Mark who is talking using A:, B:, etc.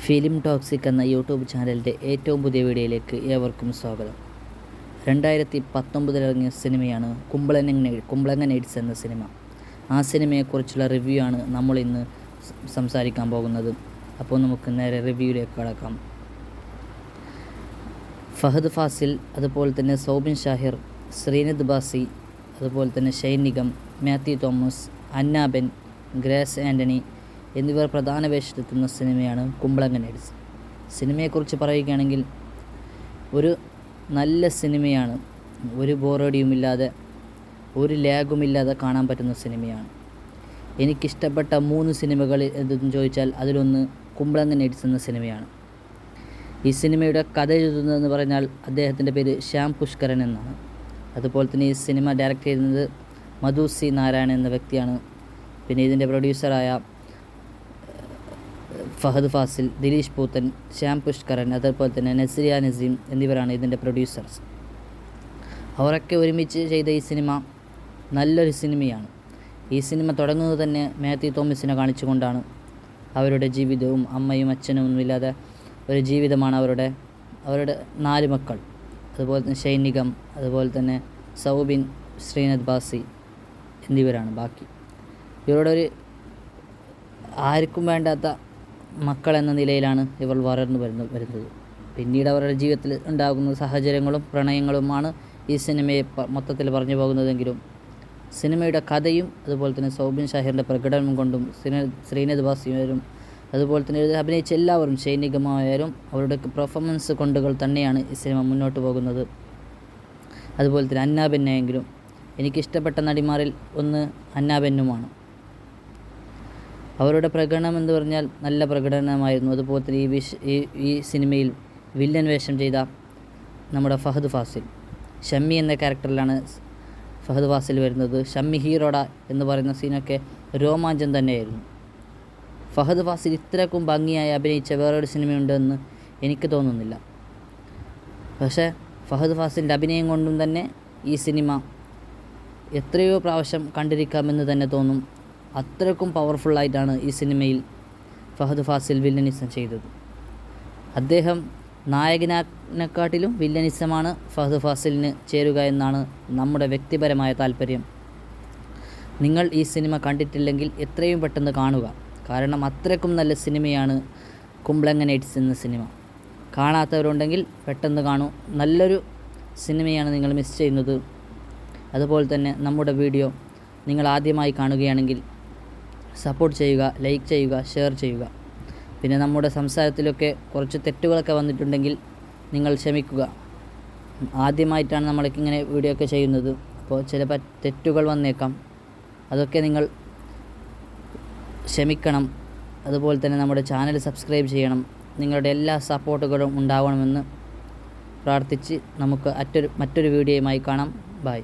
A: Film toxic എന്ന YouTube ചാനലിൻ്റെ ഏറ്റവും പുതിയ വീഡിയോയിലേക്ക് ഏവർക്കും സ്വാഗതം. 2019 ഇറങ്ങിയ സിനിമയാണ് കുമ്പളങ്ങ നൈറ്റ്സ് എന്ന സിനിമ. ആ സിനിമയെക്കുറിച്ചുള്ള റിവ്യൂ ആണ് നമ്മളിന്ന് സംസാരിക്കാൻ പോകുന്നത്. അപ്പോൾ നമുക്ക് നേരെ റിവ്യൂയിലേക്ക് കടക്കാം. ഫഹദ് ഫാസിൽ, അതുപോലെ തന്നെ സൗബിൻ ഷാഹിർ, ശ്രീനദ് ബാസി, അതുപോലെ തന്നെ ഷൈൻ നിഗം, മാത്യു തോമസ്, അന്നാബെൻ, ഗ്രേസ് ആൻ്റണി എന്നിവർ പ്രധാന വേഷത്തെത്തുന്ന സിനിമയാണ് കുമ്പളങ്ങ നൈറ്റ്സ്. സിനിമയെക്കുറിച്ച് പറയുകയാണെങ്കിൽ ഒരു നല്ല സിനിമയാണ്. ഒരു ബോറടിയുമില്ലാതെ ഒരു ലാഗുമില്ലാതെ കാണാൻ പറ്റുന്ന സിനിമയാണ്. എനിക്കിഷ്ടപ്പെട്ട 3 സിനിമകൾ എന്തെന്ന് ചോദിച്ചാൽ അതിലൊന്ന് കുമ്പളങ്ങ നൈറ്റ്സ് എന്ന സിനിമയാണ്. ഈ സിനിമയുടെ കഥ എഴുതുന്നതെന്ന് പറഞ്ഞാൽ അദ്ദേഹത്തിൻ്റെ പേര് ശ്യാം പുഷ്കരൻ എന്നാണ്. അതുപോലെ തന്നെ ഈ സിനിമ ഡയറക്റ്റ് ചെയ്യുന്നത് മധു സി നാരായണൻ എന്ന വ്യക്തിയാണ്. പിന്നെ ഇതിൻ്റെ പ്രൊഡ്യൂസറായ ഫഹദ് ഫാസിൽ, ദിലീഷ് പൂത്തൻ, ശ്യാം പുഷ്കരൻ, അതുപോലെ തന്നെ നസ്രിയ നസീം എന്നിവരാണ് ഇതിൻ്റെ പ്രൊഡ്യൂസേഴ്സ്. അവരൊക്കെ ഒരുമിച്ച് ചെയ്ത ഈ സിനിമ നല്ലൊരു സിനിമയാണ്. ഈ സിനിമ തുടങ്ങുന്നത് തന്നെ മാത്യു തോമസിനെ കാണിച്ചുകൊണ്ടാണ്. അവരുടെ ജീവിതവും അമ്മയും അച്ഛനും ഒന്നുമില്ലാതെ ഒരു ജീവിതമാണ് അവരുടെ 4 മക്കൾ. അതുപോലെ തന്നെ ഷൈൻ നിഗം, അതുപോലെ തന്നെ സൗബിൻ, ശ്രീനദ് ബാസി എന്നിവരാണ് ബാക്കി. ഇവരുടെ ആർക്കും വേണ്ടാത്ത മക്കൾ എന്ന നിലയിലാണ് ഇവർ വളർന്നു വരുന്നത്. പിന്നീട് അവരുടെ ജീവിതത്തിൽ ഉണ്ടാകുന്ന സാഹചര്യങ്ങളും പ്രണയങ്ങളുമാണ് ഈ സിനിമയെ മൊത്തത്തിൽ പറഞ്ഞു പോകുന്നതെങ്കിലും സിനിമയുടെ കഥയും അതുപോലെ തന്നെ സൗബിൻ ഷാഹിറിൻ്റെ പ്രകടനം കൊണ്ടും ശ്രീനദ് ബാസിയായാലും അതുപോലെ തന്നെ അഭിനയിച്ച എല്ലാവരും ഷൈൻ നിഗമായാലും അവരുടെ പെർഫോമൻസ് കൊണ്ടുകൾ തന്നെയാണ് ഈ സിനിമ മുന്നോട്ട് പോകുന്നത്. അതുപോലെ തന്നെ അന്നാബെന്നായെങ്കിലും എനിക്കിഷ്ടപ്പെട്ട നടിമാരിൽ ഒന്ന് അന്നാബെന്നുമാണ്. അവരുടെ പ്രകടനം എന്ന് പറഞ്ഞാൽ നല്ല പ്രകടനമായിരുന്നു. അതുപോലെ തന്നെ ഈ സിനിമയിൽ വില്ലൻ വേഷം ചെയ്ത നമ്മുടെ ഫഹദ് ഫാസിൽ, ഷമ്മി എന്ന ക്യാരക്ടറിലാണ് ഫഹദ് ഫാസിൽ വരുന്നത്. ഷമ്മി ഹീറോഡ എന്ന് പറയുന്ന സീനൊക്കെ രോമാഞ്ചം തന്നെയായിരുന്നു. ഫഹദ് ഫാസിൽ ഇത്രക്കും ഭംഗിയായി അഭിനയിച്ച വേറൊരു സിനിമയുണ്ടെന്ന് എനിക്ക് തോന്നുന്നില്ല. പക്ഷേ ഫഹദ് ഫാസിലിൻ്റെ അഭിനയം കൊണ്ടും തന്നെ ഈ സിനിമ എത്രയോ പ്രാവശ്യം കണ്ടിരിക്കാമെന്ന് തന്നെ തോന്നും. അത്രക്കും പവർഫുള്ളായിട്ടാണ് ഈ സിനിമയിൽ ഫഹദ് ഫാസിൽ വില്ലനിസം ചെയ്തത്. അദ്ദേഹം നായകനെക്കാട്ടിലും വില്ലനിസമാണ് ഫഹദ് ഫാസിലിന് ചേരുക എന്നാണ് നമ്മുടെ വ്യക്തിപരമായ താല്പര്യം. നിങ്ങൾ ഈ സിനിമ കണ്ടിട്ടില്ലെങ്കിൽ എത്രയും പെട്ടെന്ന് കാണുക. കാരണം അത്രക്കും നല്ല സിനിമയാണ് കുമ്പളങ്ങ നൈറ്റ്സ് എന്ന സിനിമ. കാണാത്തവരുണ്ടെങ്കിൽ പെട്ടെന്ന് കാണൂ. നല്ലൊരു സിനിമയാണ് നിങ്ങൾ മിസ് ചെയ്യുന്നത്. അതുപോലെ തന്നെ നമ്മുടെ വീഡിയോ നിങ്ങൾ ആദ്യമായി കാണുകയാണെങ്കിൽ സപ്പോർട്ട് ചെയ്യുക, ലൈക്ക് ചെയ്യുക, ഷെയർ ചെയ്യുക. പിന്നെ നമ്മുടെ സംസാരത്തിലൊക്കെ കുറച്ച് തെറ്റുകളൊക്കെ വന്നിട്ടുണ്ടെങ്കിൽ നിങ്ങൾ ക്ഷമിക്കുക. ആദ്യമായിട്ടാണ് നമ്മൾക്കിങ്ങനെ വീഡിയോ ഒക്കെ ചെയ്യുന്നത്. അപ്പോൾ ചിലപ്പോൾ തെറ്റുകൾ വന്നേക്കാം. അതൊക്കെ നിങ്ങൾ ക്ഷമിക്കണം. അതുപോലെ തന്നെ നമ്മുടെ ചാനൽ സബ്സ്ക്രൈബ് ചെയ്യണം. നിങ്ങളുടെ എല്ലാ സപ്പോർട്ടുകളും ഉണ്ടാവണമെന്ന് പ്രാർത്ഥിച്ച് നമുക്ക് മറ്റൊരു വീഡിയോയുമായി കാണാം. ബൈ.